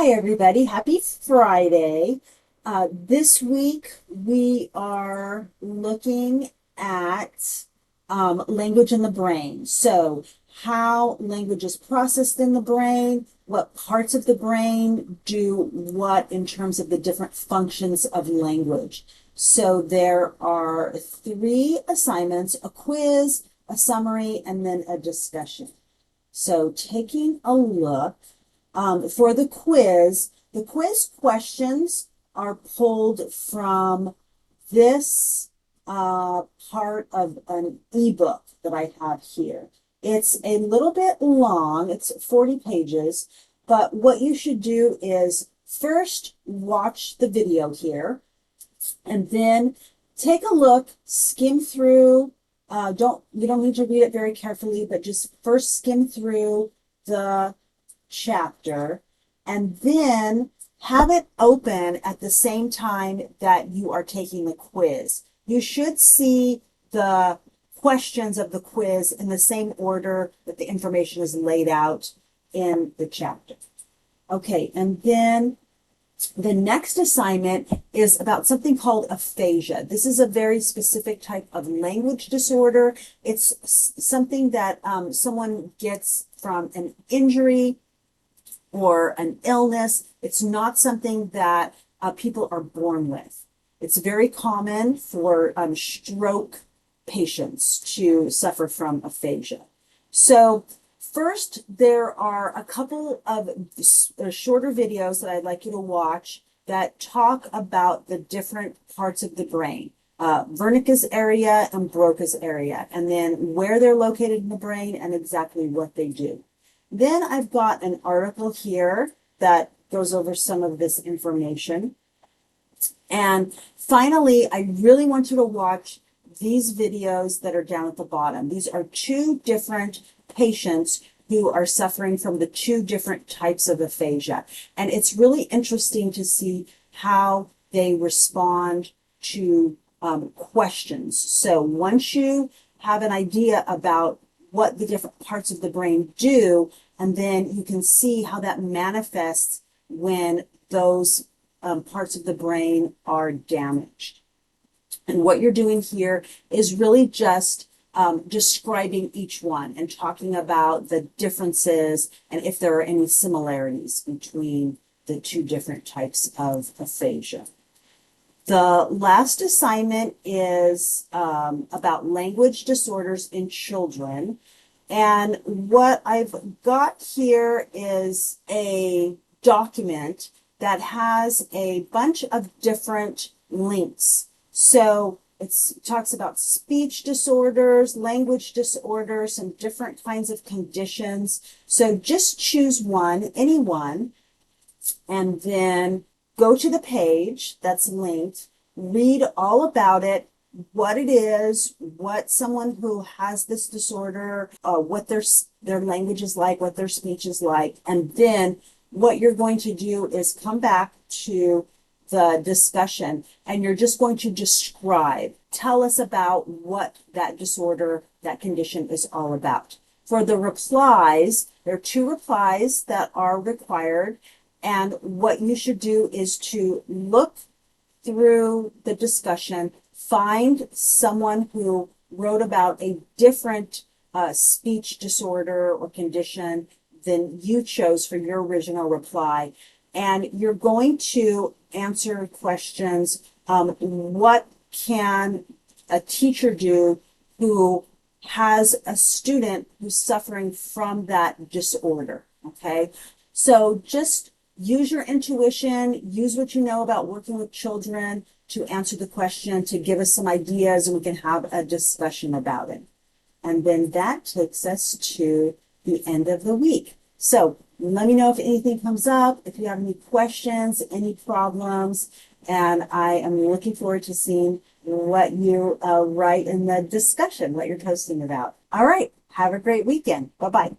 Hi, everybody. Happy Friday. This week we are looking at language in the brain. So, how language is processed in the brain, what parts of the brain do what in terms of the different functions of language. So, there are three assignments: a quiz, a summary, and then a discussion. So, taking a look. For the quiz questions are pulled from this part of an ebook that I have here. It's a little bit long, it's 40 pages, but what you should do is first watch the video here and then take a look, skim through. You don't need to read it very carefully, but just first skim through the chapter and then have it open at the same time that you are taking the quiz. You should see the questions of the quiz in the same order that the information is laid out in the chapter. Okay, and then the next assignment is about something called aphasia. This is a very specific type of language disorder. It's something that someone gets from an injury or an illness. It's not something that people are born with. It's very common for stroke patients to suffer from aphasia. So first, there are a couple of shorter videos that I'd like you to watch that talk about the different parts of the brain. Wernicke's area and Broca's area, and then where they're located in the brain and exactly what they do. Then I've got an article here that goes over some of this information. And finally, I really want you to watch these videos that are down at the bottom. These are two different patients who are suffering from the two different types of aphasia. And it's really interesting to see how they respond to questions. So once you have an idea about what the different parts of the brain do, and then you can see how that manifests when those parts of the brain are damaged. And what you're doing here is really just describing each one and talking about the differences and if there are any similarities between the two different types of aphasia. The last assignment is about language disorders in children. And what I've got here is a document that has a bunch of different links. So it talks about speech disorders, language disorders, some different kinds of conditions. So just choose one, any one, and then go to the page that's linked, read all about it, what it is, what someone who has this disorder, what their language is like, what their speech is like, and then what you're going to do is come back to the discussion and you're just going to describe, tell us about what that disorder, that condition is all about. For the replies, there are two replies that are required. And what you should do is to look through the discussion, find someone who wrote about a different speech disorder or condition than you chose for your original reply. And you're going to answer questions. What can a teacher do who has a student who's suffering from that disorder? Okay, so just use your intuition, use what you know about working with children to answer the question, to give us some ideas, and we can have a discussion about it. And then that takes us to the end of the week. So let me know if anything comes up, if you have any questions, any problems, and I am looking forward to seeing what you write in the discussion, what you're posting about. All right, have a great weekend. Bye-bye.